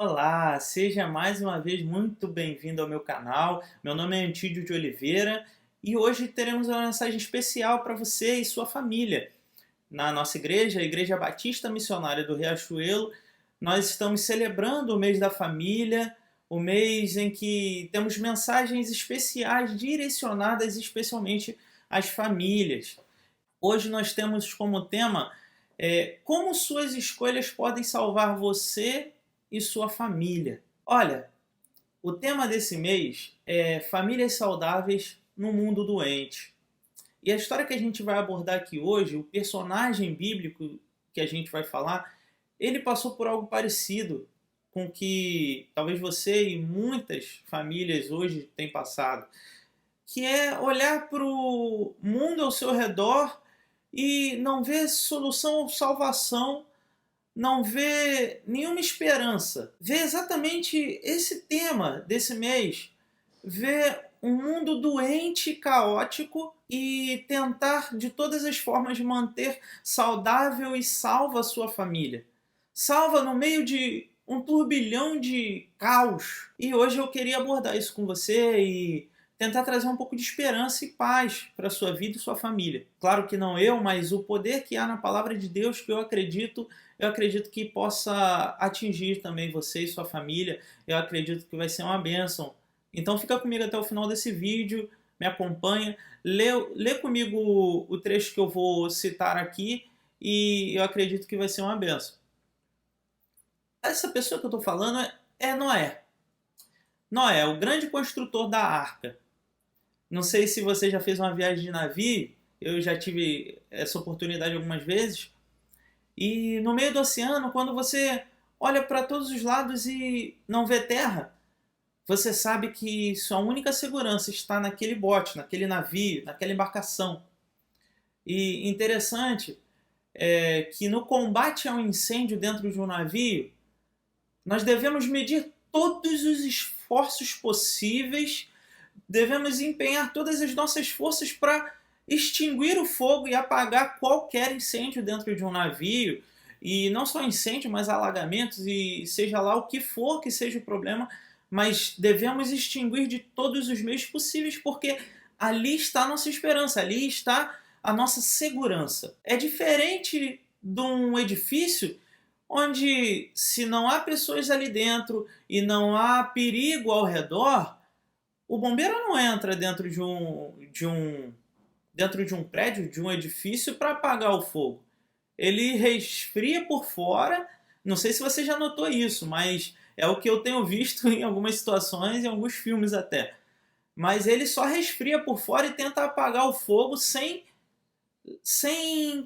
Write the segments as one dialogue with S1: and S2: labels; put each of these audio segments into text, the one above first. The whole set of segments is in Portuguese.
S1: Olá, seja mais uma vez muito bem-vindo ao meu canal. Meu nome é Antídio de Oliveira e hoje teremos uma mensagem especial para você e sua família. Na nossa igreja, a Igreja Batista Missionária do Riachuelo, nós estamos celebrando o mês da família, o mês em que temos mensagens especiais direcionadas especialmente às famílias. Hoje nós temos como tema como suas escolhas podem salvar você e sua família. Olha, o tema desse mês é famílias saudáveis no mundo doente. E a história que a gente vai abordar aqui hoje, o personagem bíblico que a gente vai falar, ele passou por algo parecido com o que talvez você e muitas famílias hoje têm passado, que é olhar para o mundo ao seu redor e não ver solução ou salvação, não ver nenhuma esperança. Ver exatamente esse tema desse mês. Ver um mundo doente, caótico e tentar de todas as formas manter saudável e salva a sua família. Salva no meio de um turbilhão de caos. E hoje eu queria abordar isso com você e tentar trazer um pouco de esperança e paz para a sua vida e sua família. Claro que não eu, mas o poder que há na palavra de Deus que eu acredito que possa atingir também você e sua família. Eu acredito que vai ser uma bênção. Então fica comigo até o final desse vídeo, me acompanha, lê comigo o trecho que eu vou citar aqui e eu acredito que vai ser uma bênção. Essa pessoa que eu estou falando é Noé. Noé, o grande construtor da arca. Não sei se você já fez uma viagem de navio, eu já tive essa oportunidade algumas vezes. E no meio do oceano, quando você olha para todos os lados e não vê terra, você sabe que sua única segurança está naquele bote, naquele navio, naquela embarcação. E interessante é que no combate ao incêndio dentro de um navio, nós devemos medir todos os esforços possíveis, devemos empenhar todas as nossas forças para extinguir o fogo e apagar qualquer incêndio dentro de um navio. E não só incêndio, mas alagamentos e seja lá o que for que seja o problema, mas devemos extinguir de todos os meios possíveis, porque ali está a nossa esperança, ali está a nossa segurança. É diferente de um edifício onde, se não há pessoas ali dentro e não há perigo ao redor, o bombeiro não entra dentro de um prédio, de um edifício, para apagar o fogo. Ele resfria por fora. Não sei se você já notou isso, mas é o que eu tenho visto em algumas situações, em alguns filmes até. Mas ele só resfria por fora e tenta apagar o fogo sem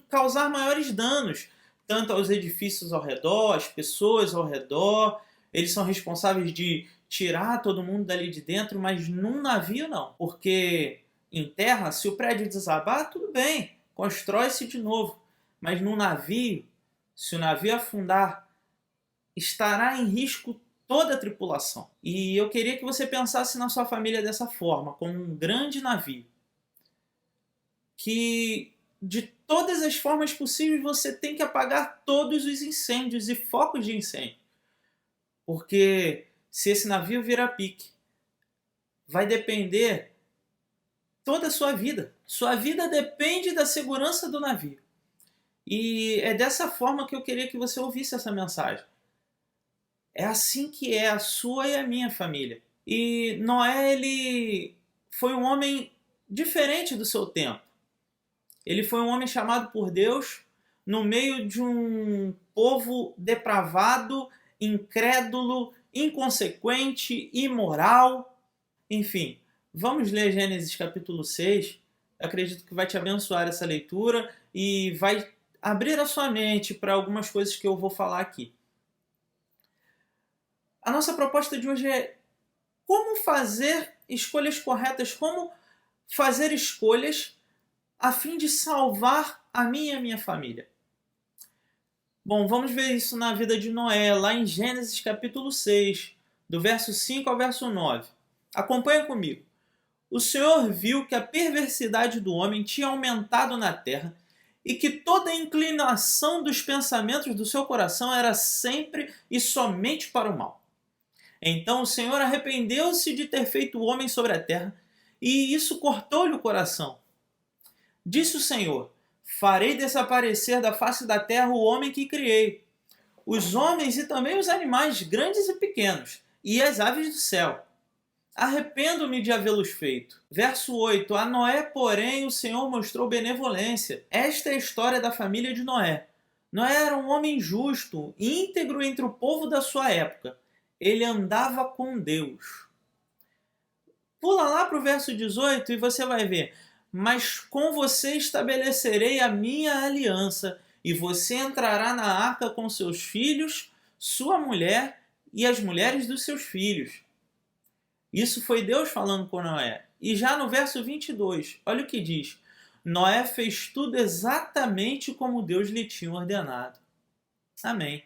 S1: causar maiores danos, tanto aos edifícios ao redor, às pessoas ao redor. Eles são responsáveis de tirar todo mundo dali de dentro, mas num navio não. Porque em terra, se o prédio desabar, tudo bem, constrói-se de novo. Mas num navio, se o navio afundar, estará em risco toda a tripulação. E eu queria que você pensasse na sua família dessa forma, como um grande navio, que de todas as formas possíveis você tem que apagar todos os incêndios e focos de incêndio. Porque se esse navio virar pique, vai depender toda a sua vida. Sua vida depende da segurança do navio. E é dessa forma que eu queria que você ouvisse essa mensagem. É assim que é a sua e a minha família. E Noé, ele foi um homem diferente do seu tempo. Ele foi um homem chamado por Deus no meio de um povo depravado, incrédulo, inconsequente, imoral. Enfim, vamos ler Gênesis capítulo 6. Eu acredito que vai te abençoar essa leitura e vai abrir a sua mente para algumas coisas que eu vou falar aqui. A nossa proposta de hoje é como fazer escolhas corretas, como fazer escolhas a fim de salvar a minha e a minha família. Bom, vamos ver isso na vida de Noé, lá em Gênesis capítulo 6, do verso 5 ao verso 9. Acompanha comigo. O Senhor viu que a perversidade do homem tinha aumentado na terra e que toda a inclinação dos pensamentos do seu coração era sempre e somente para o mal. Então o Senhor arrependeu-se de ter feito o homem sobre a terra, e isso cortou-lhe o coração. Disse o Senhor: farei desaparecer da face da terra o homem que criei, os homens e também os animais grandes e pequenos, e as aves do céu. Arrependo-me de havê-los feito. Verso 8. A Noé, porém, o Senhor mostrou benevolência. Esta é a história da família de Noé. Noé era um homem justo, íntegro entre o povo da sua época. Ele andava com Deus. Pula lá para o verso 18 e você vai ver. Mas com você estabelecerei a minha aliança, e você entrará na arca com seus filhos, sua mulher e as mulheres dos seus filhos. Isso foi Deus falando com Noé. E já no verso 22, olha o que diz. Noé fez tudo exatamente como Deus lhe tinha ordenado. Amém.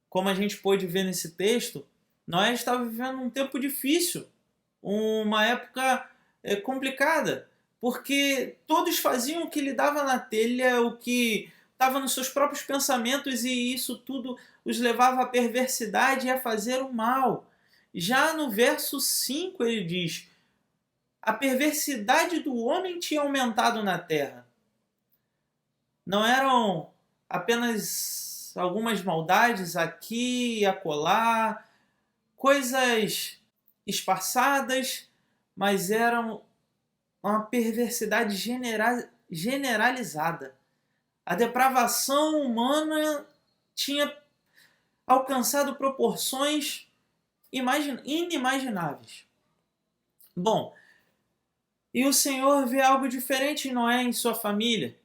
S1: Como a gente pôde ver nesse texto, Noé estava vivendo um tempo difícil, uma época complicada, porque todos faziam o que lhe dava na telha, o que estava nos seus próprios pensamentos, e isso tudo os levava à perversidade e a fazer o mal. Já no verso 5 ele diz: a perversidade do homem tinha aumentado na terra. Não eram apenas algumas maldades aqui e acolá, coisas esparçadas, mas eram uma perversidade generalizada. A depravação humana tinha alcançado proporções inimagináveis. Bom, e o Senhor vê algo diferente em Noé e em sua família,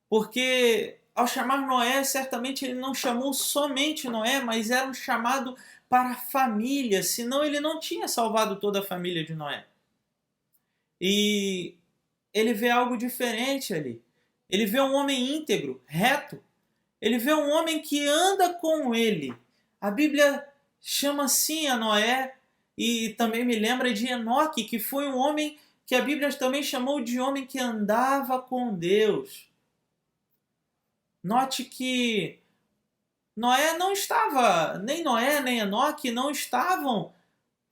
S1: porque ao chamar Noé, certamente ele não chamou somente Noé, mas era um chamado para a família, senão ele não tinha salvado toda a família de Noé. E ele vê algo diferente ali. Ele vê um homem íntegro, reto. Ele vê um homem que anda com ele. A Bíblia chama assim a Noé, e também me lembra de Enoque, que foi um homem que a Bíblia também chamou de homem que andava com Deus. Note que Noé não estava, nem Noé nem Enoque não estavam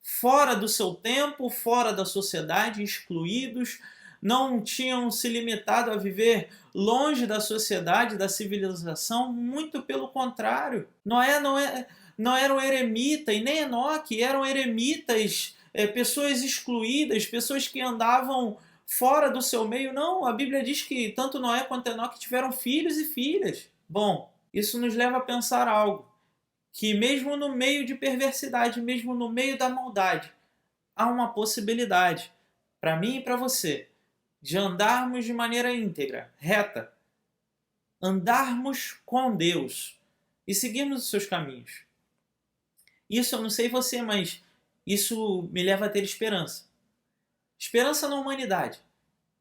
S1: fora do seu tempo, fora da sociedade, excluídos, não tinham se limitado a viver longe da sociedade, da civilização, muito pelo contrário. Noé não era um eremita, e nem Enoque eram eremitas, pessoas excluídas, pessoas que andavam fora do seu meio. Não, a Bíblia diz que tanto Noé quanto Enoque tiveram filhos e filhas. Bom, isso nos leva a pensar algo, que mesmo no meio de perversidade, mesmo no meio da maldade, há uma possibilidade, para mim e para você, de andarmos de maneira íntegra, reta, andarmos com Deus e seguirmos os seus caminhos. Isso eu não sei você, mas isso me leva a ter esperança. Esperança na humanidade,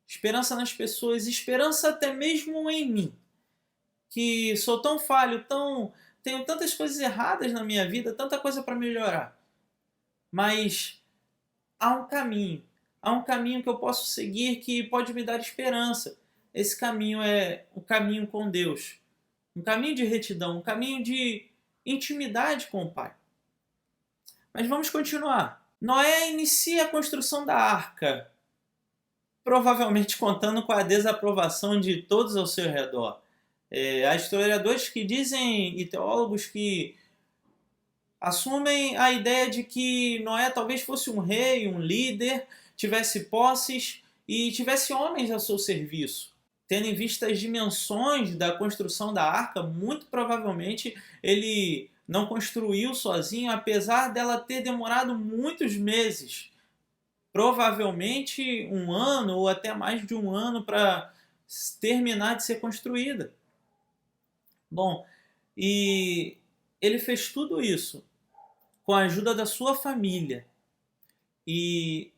S1: esperança nas pessoas, esperança até mesmo em mim, que sou tão falho, tenho tantas coisas erradas na minha vida, tanta coisa para melhorar. Mas há um caminho que eu posso seguir que pode me dar esperança. Esse caminho é o caminho com Deus, um caminho de retidão, um caminho de intimidade com o Pai. Mas vamos continuar. Noé inicia a construção da arca, provavelmente contando com a desaprovação de todos ao seu redor. Há historiadores que dizem, e teólogos que assumem a ideia de que Noé talvez fosse um rei, um líder, tivesse posses e tivesse homens a seu serviço. Tendo em vista as dimensões da construção da arca, muito provavelmente ele não construiu sozinho, apesar dela ter demorado muitos meses. Provavelmente 1 ano ou até mais de 1 ano para terminar de ser construída. Bom, e ele fez tudo isso com a ajuda da sua família. E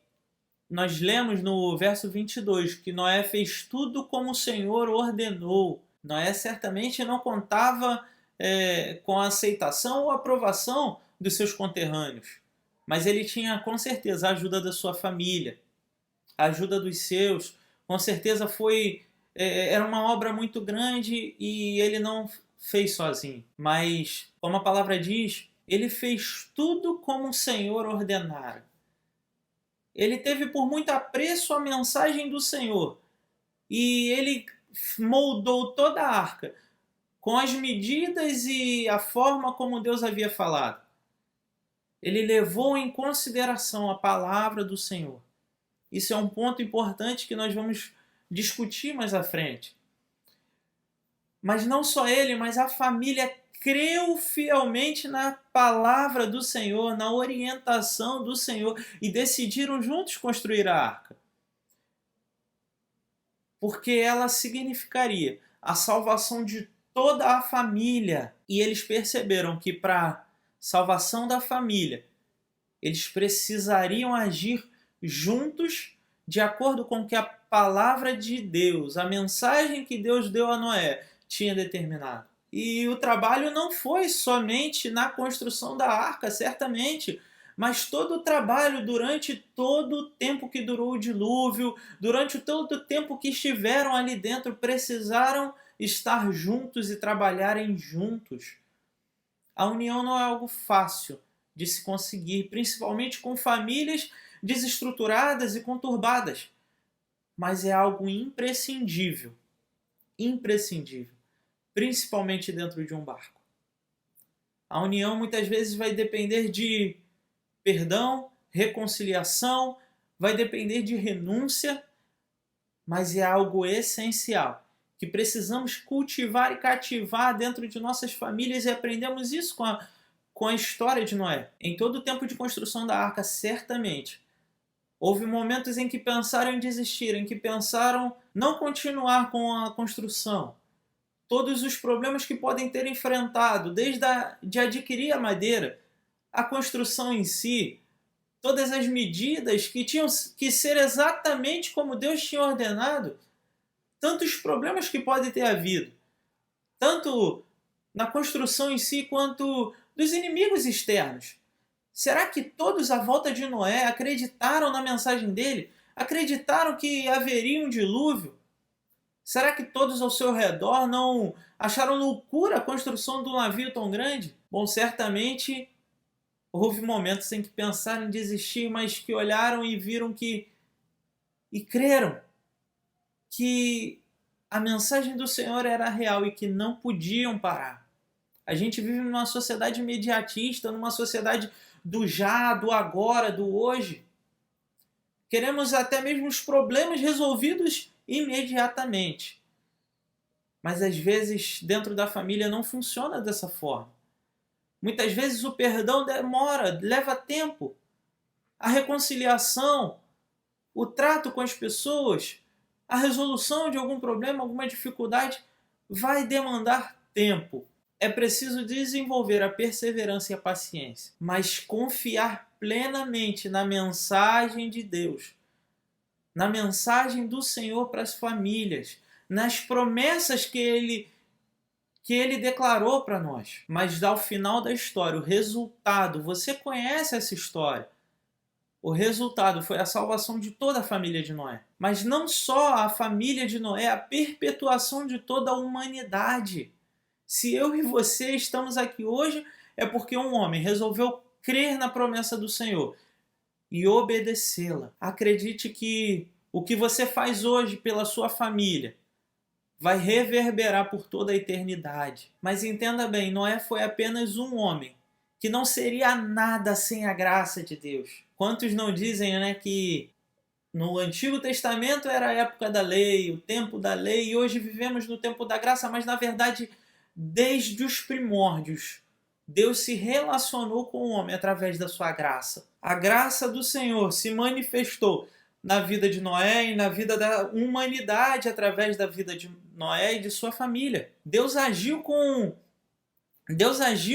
S1: nós lemos no verso 22 que Noé fez tudo como o Senhor ordenou. Noé certamente não contava com a aceitação ou aprovação dos seus conterrâneos, mas ele tinha com certeza a ajuda da sua família, a ajuda dos seus. Com certeza era uma obra muito grande e ele não fez sozinho. Mas, como a palavra diz, ele fez tudo como o Senhor ordenara. Ele teve por muito apreço a mensagem do Senhor e ele moldou toda a arca com as medidas e a forma como Deus havia falado. Ele levou em consideração a palavra do Senhor. Isso é um ponto importante que nós vamos discutir mais à frente. Mas não só ele, mas a família creu fielmente na palavra do Senhor, na orientação do Senhor, e decidiram juntos construir a arca. Porque ela significaria a salvação de toda a família. E eles perceberam que para salvação da família, eles precisariam agir juntos de acordo com o que a palavra de Deus, a mensagem que Deus deu a Noé, tinha determinado. E o trabalho não foi somente na construção da arca, certamente, mas todo o trabalho durante todo o tempo que durou o dilúvio, durante todo o tempo que estiveram ali dentro, precisaram estar juntos e trabalharem juntos. A união não é algo fácil de se conseguir, principalmente com famílias desestruturadas e conturbadas, mas é algo imprescindível, imprescindível, principalmente dentro de um barco. A união muitas vezes vai depender de perdão, reconciliação, vai depender de renúncia, mas é algo essencial que precisamos cultivar e cativar dentro de nossas famílias, e aprendemos isso com a história de Noé. Em todo o tempo de construção da arca, certamente, houve momentos em que pensaram em desistir, em que pensaram não continuar com a construção. Todos os problemas que podem ter enfrentado, desde de adquirir a madeira, a construção em si, todas as medidas que tinham que ser exatamente como Deus tinha ordenado, tantos problemas que podem ter havido, tanto na construção em si quanto dos inimigos externos. Será que todos à volta de Noé acreditaram na mensagem dele? Acreditaram que haveria um dilúvio? Será que todos ao seu redor não acharam loucura a construção de um navio tão grande? Bom, certamente houve momentos em que pensaram em desistir, mas que olharam e viram e creram que a mensagem do Senhor era real e que não podiam parar. A gente vive numa sociedade imediatista, numa sociedade do já, do agora, do hoje. Queremos até mesmo os problemas resolvidos imediatamente. Mas às vezes dentro da família não funciona dessa forma. Muitas vezes o perdão demora, leva tempo. A reconciliação, o trato com as pessoas, a resolução de algum problema, alguma dificuldade, vai demandar tempo. É preciso desenvolver a perseverança e a paciência, mas confiar plenamente na mensagem de Deus, na mensagem do Senhor para as famílias, nas promessas que Ele declarou para nós. Mas ao final da história, o resultado, você conhece essa história. O resultado foi a salvação de toda a família de Noé. Mas não só a família de Noé, a perpetuação de toda a humanidade. Se eu e você estamos aqui hoje, é porque um homem resolveu crer na promessa do Senhor e obedecê-la. Acredite que o que você faz hoje pela sua família vai reverberar por toda a eternidade. Mas entenda bem, Noé foi apenas um homem que não seria nada sem a graça de Deus. Quantos não dizem, né, que no Antigo Testamento era a época da lei, o tempo da lei, e hoje vivemos no tempo da graça, mas na verdade, desde os primórdios, Deus se relacionou com o homem através da sua graça. A graça do Senhor se manifestou na vida de Noé e na vida da humanidade através da vida de Noé e de sua família. Deus agiu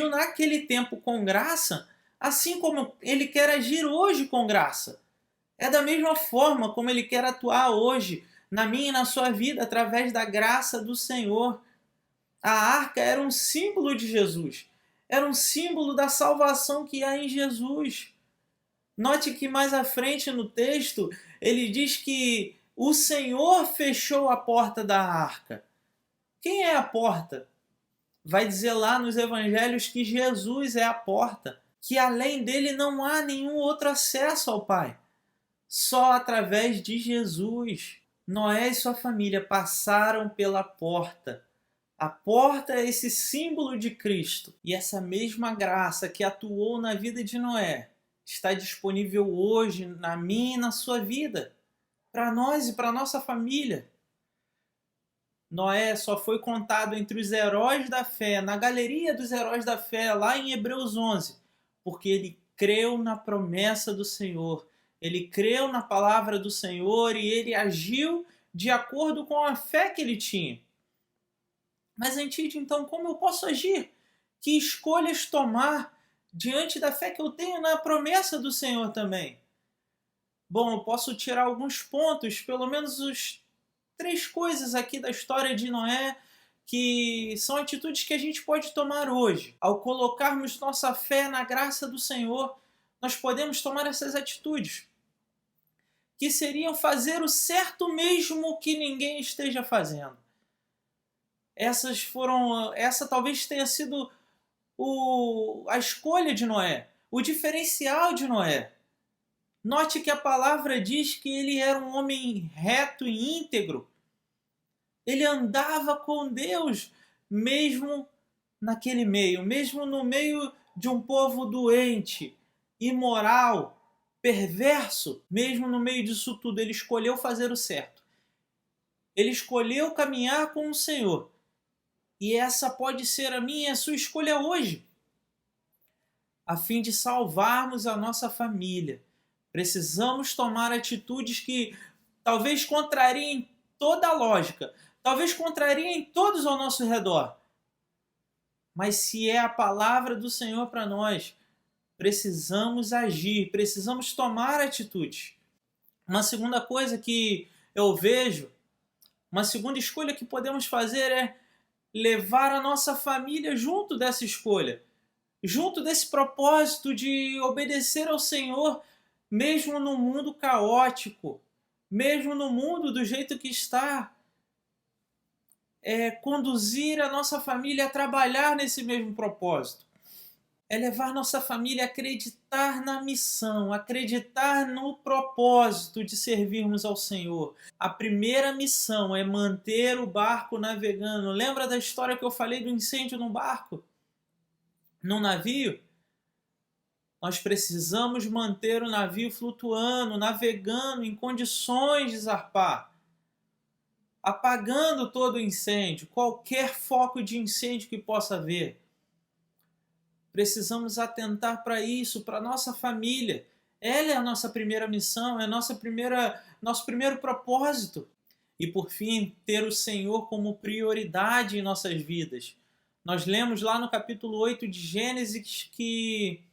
S1: naquele tempo com graça, assim como Ele quer agir hoje com graça. É da mesma forma como Ele quer atuar hoje na minha e na sua vida através da graça do Senhor. A arca era um símbolo de Jesus. Era um símbolo da salvação que há em Jesus. Note que mais à frente no texto, ele diz que o Senhor fechou a porta da arca. Quem é a porta? vai dizer lá nos evangelhos que Jesus é a porta, que além dele não há nenhum outro acesso ao Pai. Só através de Jesus. Noé e sua família passaram pela porta. A porta é esse símbolo de Cristo. E essa mesma graça que atuou na vida de Noé está disponível hoje na minha e na sua vida, para nós e para nossa família. Noé só foi contado entre os heróis da fé, na galeria dos heróis da fé, lá em Hebreus 11, porque ele creu na promessa do Senhor, ele creu na palavra do Senhor e ele agiu de acordo com a fé que ele tinha. Mas, Antídio, então, como eu posso agir? Que escolhas tomar diante da fé que eu tenho na promessa do Senhor também? Bom, eu posso tirar alguns pontos, pelo menos os 3 coisas aqui da história de Noé, que são atitudes que a gente pode tomar hoje. Ao colocarmos nossa fé na graça do Senhor, nós podemos tomar essas atitudes, que seriam fazer o certo mesmo que ninguém esteja fazendo. Essa talvez tenha sido a escolha de Noé, o diferencial de Noé. Note que a palavra diz que ele era um homem reto e íntegro. Ele andava com Deus, mesmo naquele meio, mesmo no meio de um povo doente, imoral, perverso, mesmo no meio disso tudo, ele escolheu fazer o certo. Ele escolheu caminhar com o Senhor. E essa pode ser a minha e a sua escolha hoje, a fim de salvarmos a nossa família. Precisamos tomar atitudes que talvez contrariem toda a lógica, talvez contrariem todos ao nosso redor. Mas se é a palavra do Senhor para nós, precisamos agir, precisamos tomar atitudes. Uma segunda coisa que eu vejo, uma segunda escolha que podemos fazer é levar a nossa família junto dessa escolha, junto desse propósito de obedecer ao Senhor, mesmo no mundo caótico, mesmo no mundo do jeito que está. Conduzir a nossa família a trabalhar nesse mesmo propósito. É levar nossa família a acreditar na missão, acreditar no propósito de servirmos ao Senhor. A primeira missão é manter o barco navegando. Lembra da história que eu falei do incêndio no barco? No navio? Nós precisamos manter o navio flutuando, navegando em condições de zarpar, apagando todo o incêndio, qualquer foco de incêndio que possa haver. Precisamos atentar para isso, para a nossa família. Ela é a nossa primeira missão, é nosso primeiro propósito. E por fim, ter o Senhor como prioridade em nossas vidas. Nós lemos lá no capítulo 8 de Gênesis que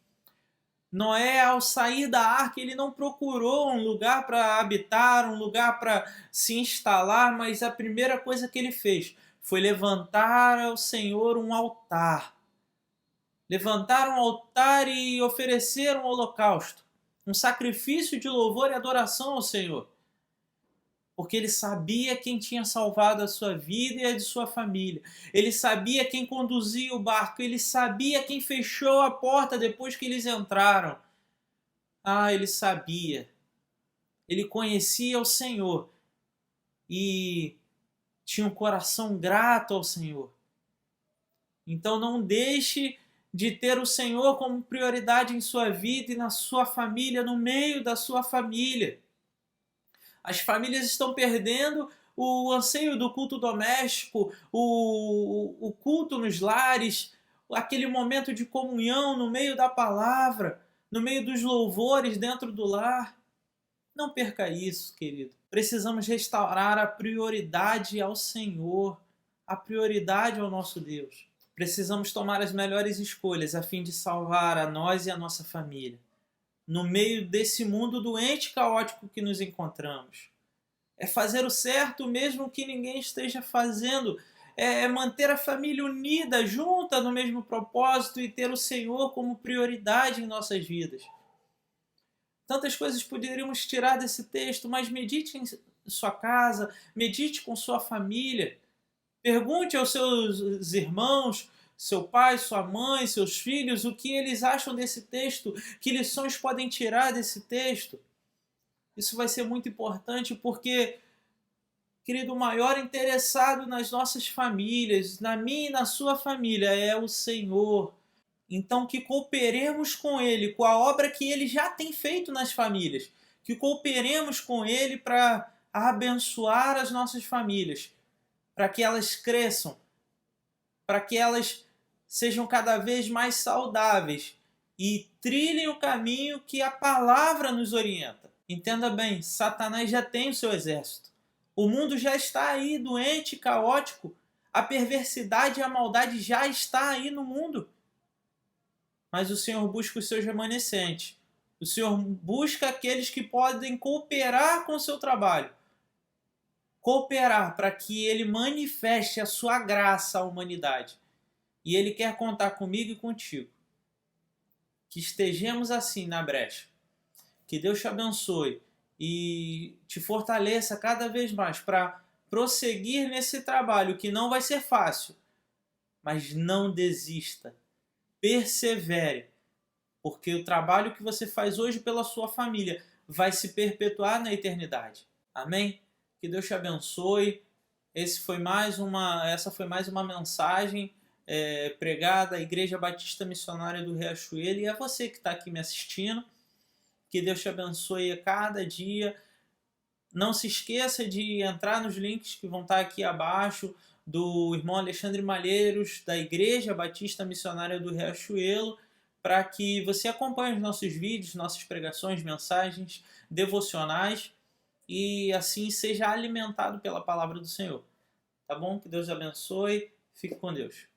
S1: Noé, ao sair da arca, ele não procurou um lugar para habitar, um lugar para se instalar, mas a primeira coisa que ele fez foi levantar ao Senhor um altar. Levantar um altar e oferecer um holocausto, um sacrifício de louvor e adoração ao Senhor. Porque ele sabia quem tinha salvado a sua vida e a de sua família. Ele sabia quem conduzia o barco. Ele sabia quem fechou a porta depois que eles entraram. Ele sabia. Ele conhecia o Senhor. E tinha um coração grato ao Senhor. Então não deixe de ter o Senhor como prioridade em sua vida e na sua família, no meio da sua família. As famílias estão perdendo o anseio do culto doméstico, o culto nos lares, aquele momento de comunhão no meio da palavra, no meio dos louvores dentro do lar. Não perca isso, querido. Precisamos restaurar a prioridade ao Senhor, a prioridade ao nosso Deus. Precisamos tomar as melhores escolhas a fim de salvar a nós e a nossa família, no meio desse mundo doente e caótico que nos encontramos. É fazer o certo mesmo que ninguém esteja fazendo. É manter a família unida, junta no mesmo propósito e ter o Senhor como prioridade em nossas vidas. Tantas coisas poderíamos tirar desse texto, mas medite em sua casa, medite com sua família. Pergunte aos seus irmãos seu pai, sua mãe, seus filhos, o que eles acham desse texto, que lições podem tirar desse texto. Isso vai ser muito importante porque, querido, o maior interessado nas nossas famílias, na minha e na sua família, é o Senhor. Então, que cooperemos com Ele, com a obra que Ele já tem feito nas famílias. Que cooperemos com Ele para abençoar as nossas famílias, para que elas cresçam, para que elas sejam cada vez mais saudáveis e trilhem o caminho que a palavra nos orienta. Entenda bem, Satanás já tem o seu exército. O mundo já está aí doente, caótico. A perversidade e a maldade já está aí no mundo. Mas o Senhor busca os seus remanescentes. O Senhor busca aqueles que podem cooperar com o seu trabalho. Cooperar para que Ele manifeste a sua graça à humanidade. E Ele quer contar comigo e contigo. Que estejamos assim na brecha. Que Deus te abençoe e te fortaleça cada vez mais para prosseguir nesse trabalho que não vai ser fácil. Mas não desista. Persevere. Porque o trabalho que você faz hoje pela sua família vai se perpetuar na eternidade. Amém? Que Deus te abençoe. Essa foi mais uma mensagem pregada à Igreja Batista Missionária do Riachuelo. E é você que está aqui me assistindo. Que Deus te abençoe a cada dia. Não se esqueça de entrar nos links que vão estar aqui abaixo do irmão Alexandre Malheiros, da Igreja Batista Missionária do Riachuelo, para que você acompanhe os nossos vídeos, nossas pregações, mensagens, devocionais e assim seja alimentado pela palavra do Senhor. Tá bom? Que Deus abençoe. Fique com Deus.